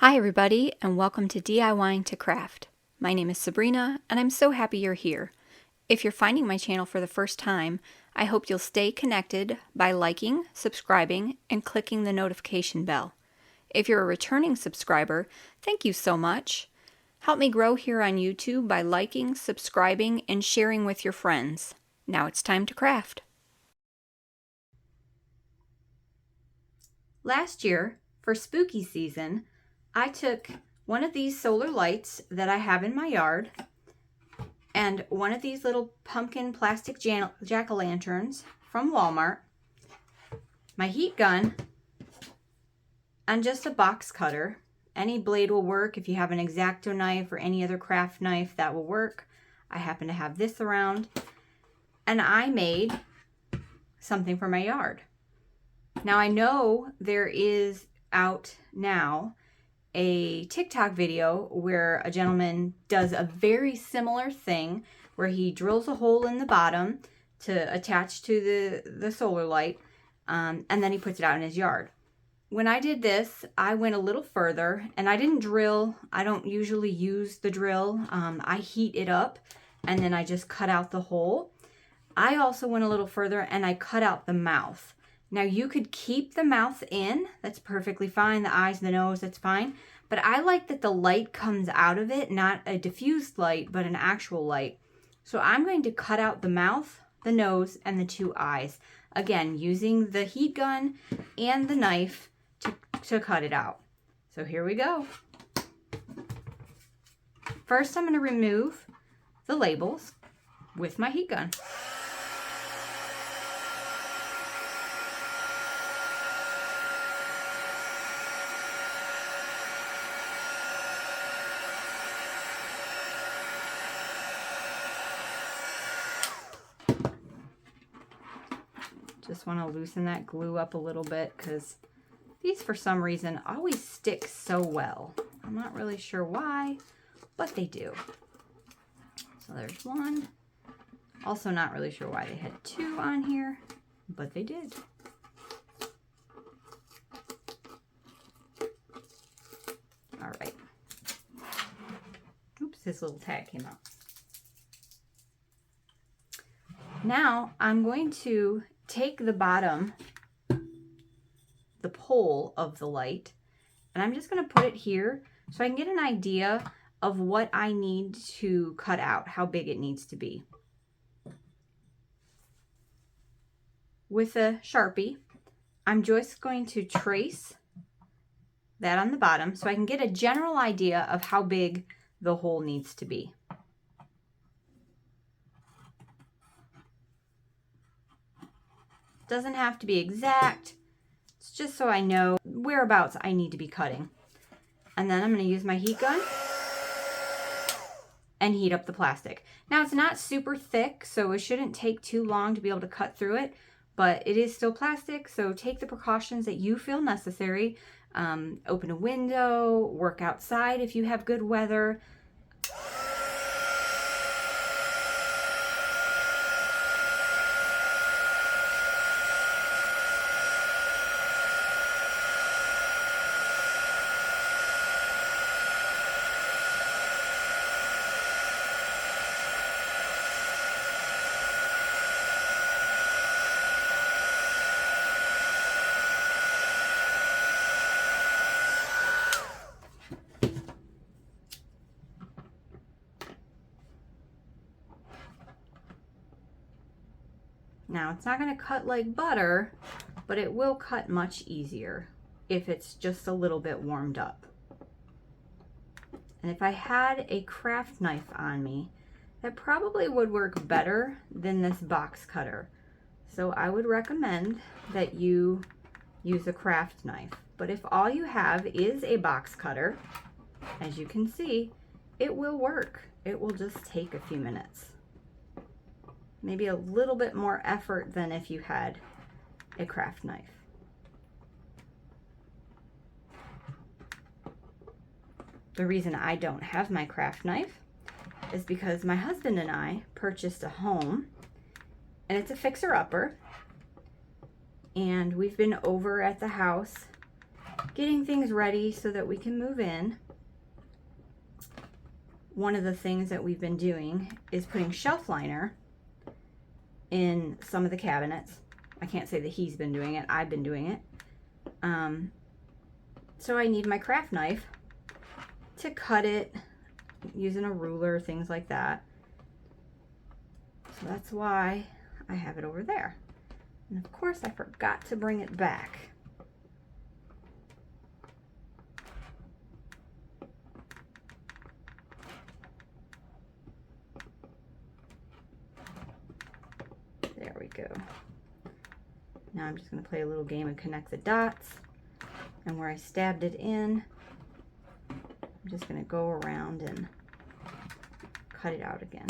Hi everybody, and welcome to DIYing to Craft. My name is Sabrina, and I'm so happy you're here. If you're finding my channel for the first time, I hope you'll stay connected by liking, subscribing, and clicking the notification bell. If you're a returning subscriber, thank you so much. Help me grow here on YouTube by liking, subscribing, and sharing with your friends. Now it's time to craft. Last year, for spooky season, I took one of these solar lights that I have in my yard and one of these little pumpkin plastic jack-o'-lanterns from Walmart, my heat gun, and just a box cutter. Any blade will work. If you have an X-Acto knife or any other craft knife, that will work. I happen to have this around, and I made something for my yard. Now I know there is out now a TikTok video where a gentleman does a very similar thing where he drills a hole in the bottom to attach to the solar light, and then he puts it out in his yard. When I did this, I went a little further, and I didn't drill. I don't usually use the drill. I heat it up, and then I just cut out the hole. I also went a little further, and I cut out the mouth. Now you could keep the mouth in, that's perfectly fine. The eyes, the nose, that's fine. But I like that the light comes out of it, not a diffused light, but an actual light. So I'm going to cut out the mouth, the nose, and the two eyes. Again, using the heat gun and the knife to cut it out. So here we go. First, I'm going to remove the labels with my heat gun. Just want to loosen that glue up a little bit because these, for some reason, always stick so well. I'm not really sure why, but they do. So there's one. Also not really sure why they had two on here, but they did. All right. Oops, this little tag came out. Now I'm going to take the bottom, the pole of the light, and I'm just going to put it here so I can get an idea of what I need to cut out, how big it needs to be. With a Sharpie, I'm just going to trace that on the bottom so I can get a general idea of how big the hole needs to be. Doesn't have to be exact. It's just so I know whereabouts I need to be cutting. And then I'm going to use my heat gun and heat up the plastic. Now it's not super thick, so it shouldn't take too long to be able to cut through it, but it is still plastic, so take the precautions that you feel necessary. Open a window, work outside if you have good weather. Now, it's not going to cut like butter, but it will cut much easier if it's just a little bit warmed up. And if I had a craft knife on me, that probably would work better than this box cutter. So I would recommend that you use a craft knife. But if all you have is a box cutter, as you can see, it will work. It will just take a few minutes. Maybe a little bit more effort than if you had a craft knife. The reason I don't have my craft knife is because my husband and I purchased a home, and it's a fixer-upper, and we've been over at the house getting things ready so that we can move in. One of the things that we've been doing is putting shelf liner in some of the cabinets. I can't say that he's been doing it, I've been doing it. So I need my craft knife to cut it using a ruler, things like that. So that's why I have it over there. And of course I forgot to bring it back. There we go. Now I'm just going to play a little game and connect the dots. And where I stabbed it in, I'm just going to go around and cut it out again.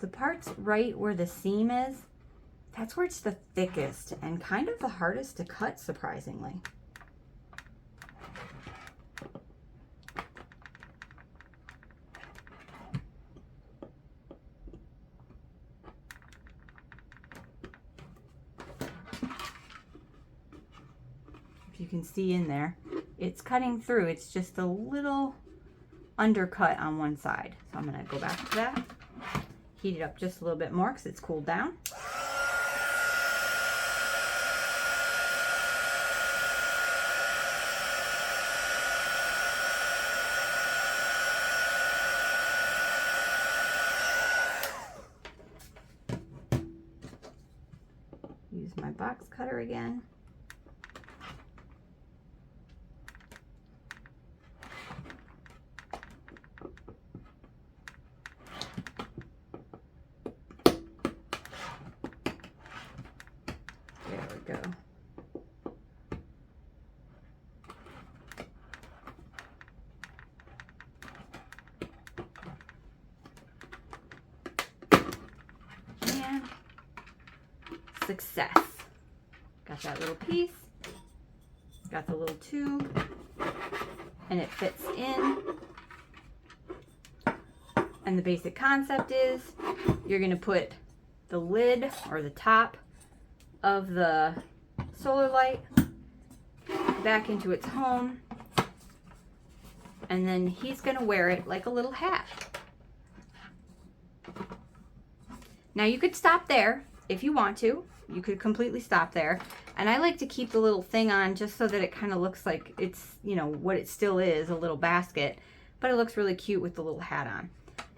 The parts right where the seam is, that's where it's the thickest and kind of the hardest to cut, surprisingly. If you can see in there, it's cutting through. It's just a little undercut on one side. So I'm going to go back to that. Heat it up just a little bit more because it's cooled down. Use my box cutter again. Go. And success. Got that little piece, got the little tube, and it fits in. And the basic concept is you're going to put the lid or the top of the solar light back into its home, and then he's going to wear it like a little hat. Now you could stop there if you want to. You could completely stop there, and I like to keep the little thing on just so that it kind of looks like it's, you know, what it still is, a little basket, but it looks really cute with the little hat on.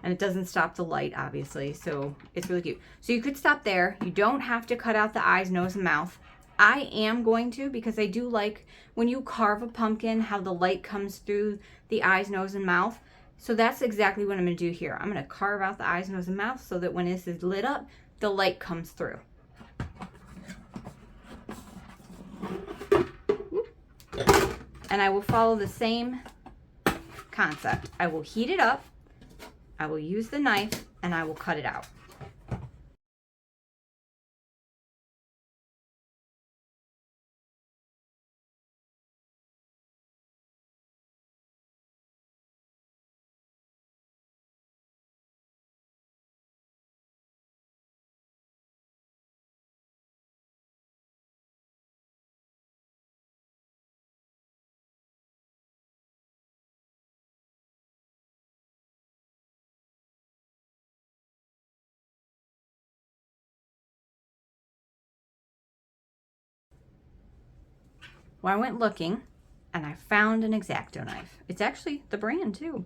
And it doesn't stop the light, obviously, so it's really cute. So you could stop there. You don't have to cut out the eyes, nose, and mouth. I am going to, because I do like when you carve a pumpkin how the light comes through the eyes, nose, and mouth. So that's exactly what I'm going to do here. I'm going to carve out the eyes, nose, and mouth so that when this is lit up, the light comes through. And I will follow the same concept. I will heat it up. I will use the knife and I will cut it out. Well, I went looking and I found an X-Acto knife. It's actually the brand too.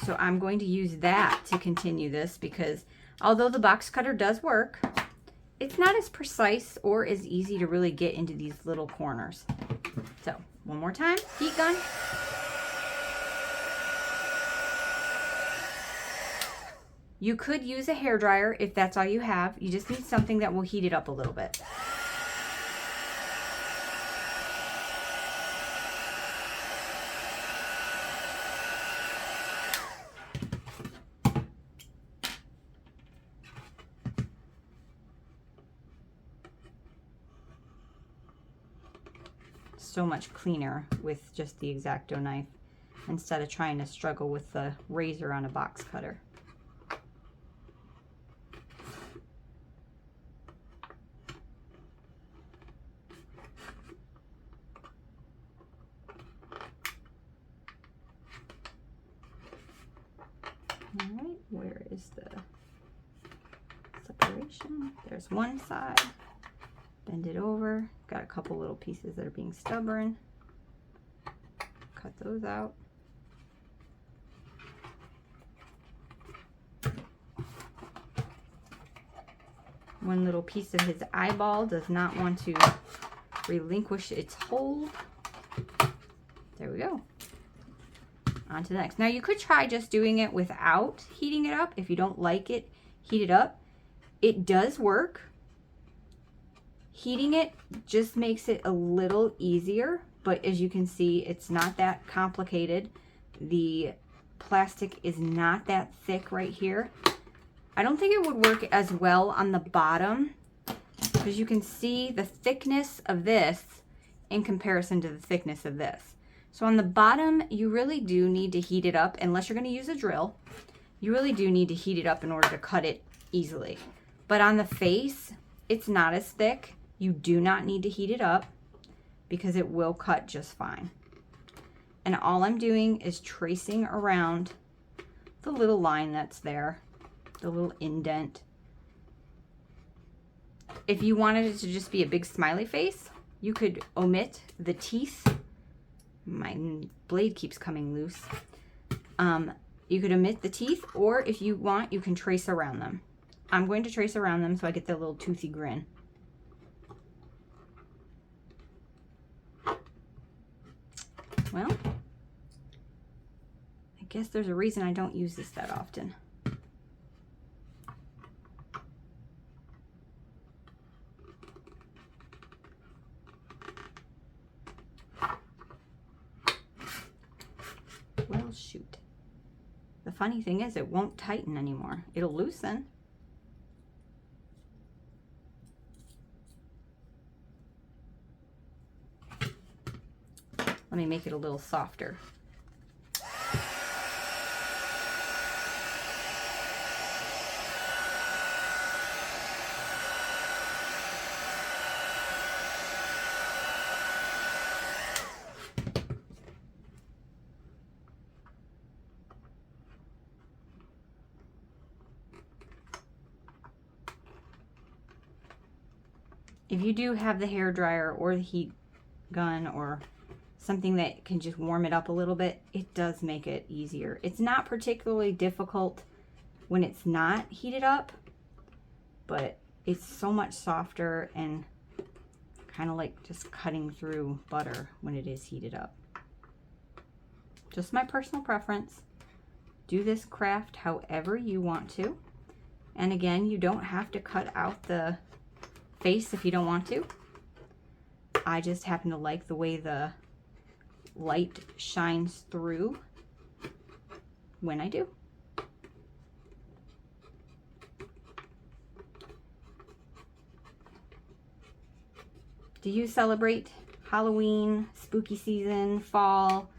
So I'm going to use that to continue this because although the box cutter does work, it's not as precise or as easy to really get into these little corners. So one more time, heat gun. You could use a hairdryer if that's all you have. You just need something that will heat it up a little bit. so much cleaner with just the X-Acto knife instead of trying to struggle with the razor on a box cutter. All right, where is the separation? There's one side. Bend it over. Got a couple little pieces that are being stubborn. Cut those out. One little piece of his eyeball does not want to relinquish its hold. There we go. On to the next. Now you could try just doing it without heating it up. If you don't like it heated up, it does work. Heating it just makes it a little easier, but as you can see, it's not that complicated. The plastic is not that thick right here. I don't think it would work as well on the bottom because you can see the thickness of this in comparison to the thickness of this. So on the bottom, you really do need to heat it up unless you're going to use a drill. You really do need to heat it up in order to cut it easily. But on the face, it's not as thick. You do not need to heat it up because it will cut just fine. And all I'm doing is tracing around the little line that's there, the little indent. If you wanted it to just be a big smiley face, you could omit the teeth. My blade keeps coming loose. You could omit the teeth, or if you want, you can trace around them. I'm going to trace around them so I get that little toothy grin. Well, I guess there's a reason I don't use this that often. Well, shoot. The funny thing is it won't tighten anymore. It'll loosen. Let me make it a little softer. If you do have the hair dryer or the heat gun or something that can just warm it up a little bit, it does make it easier. It's not particularly difficult when it's not heated up, but it's so much softer and kind of like just cutting through butter when it is heated up. Just my personal preference. Do this craft however you want to. And again, you don't have to cut out the face if you don't want to. I just happen to like the way the light shines through when I do. Do you celebrate Halloween, spooky season, fall?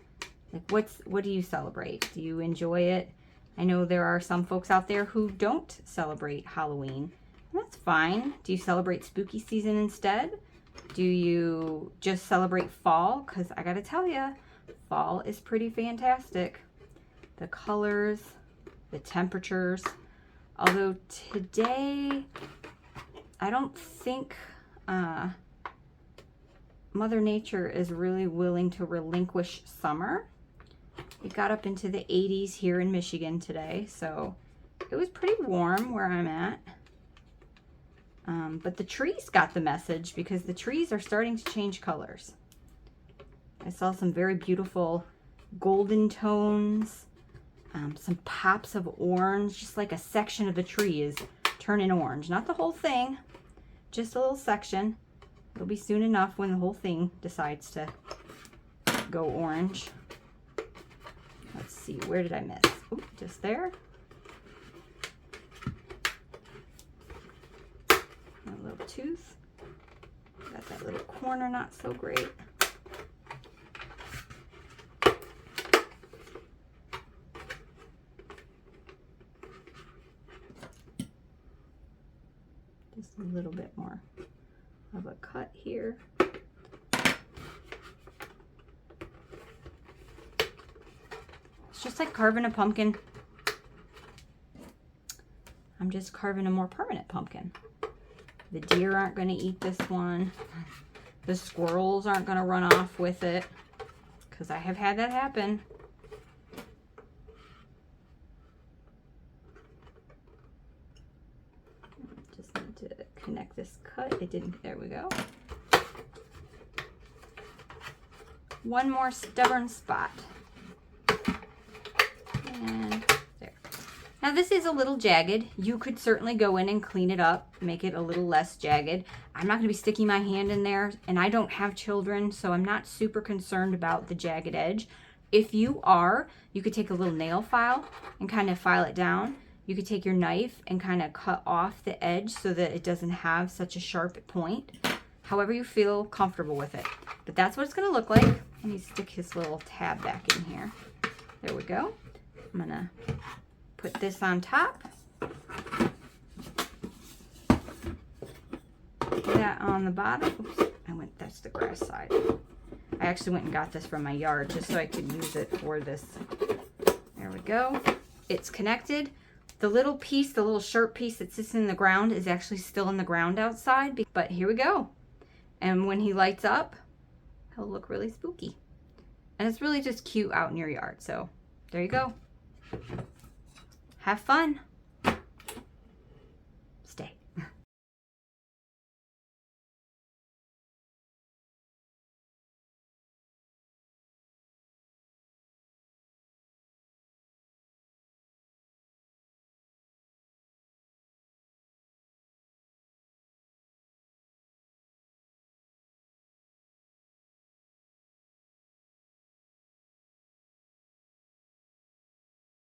Like what do you celebrate? Do you enjoy it? I know there are some folks out there who don't celebrate Halloween. That's fine. Do you celebrate spooky season instead? Do you just celebrate fall? Because I gotta tell you, fall is pretty fantastic. The colors, the temperatures. Although today, I don't think Mother Nature is really willing to relinquish summer. It got up into the 80s here in Michigan today, so it was pretty warm where I'm at. But the trees got the message because the trees are starting to change colors. I saw some very beautiful golden tones, some pops of orange, just like a section of the tree is turning orange. Not the whole thing, just a little section. It'll be soon enough when the whole thing decides to go orange. Let's see, where did I miss? Oop, just there. A little tooth. Got that little corner not so great. a little bit more of a cut here. It's just like carving a pumpkin. I'm just carving a more permanent pumpkin. The deer aren't going to eat this one. The squirrels aren't going to run off with it, because I have had that happen. Just need to connect this cut. It didn't. There we go. One more stubborn spot. And there. Now this is a little jagged. You could certainly go in and clean it up, make it a little less jagged. I'm not going to be sticking my hand in there, and I don't have children, so I'm not super concerned about the jagged edge. If you are, you could take a little nail file and kind of file it down. You could take your knife and kind of cut off the edge so that it doesn't have such a sharp point. However you feel comfortable with it. But that's what it's going to look like. Let me stick his little tab back in here. There we go. I'm going to put this on top. That on the bottom. Oops, that's the grass side. I actually went and got this from my yard just so I could use it for this. There we go. It's connected. The little piece, the little sharp piece that sits in the ground is actually still in the ground outside. But here we go. And when he lights up, he'll look really spooky. And it's really just cute out in your yard. So there you go. Have fun.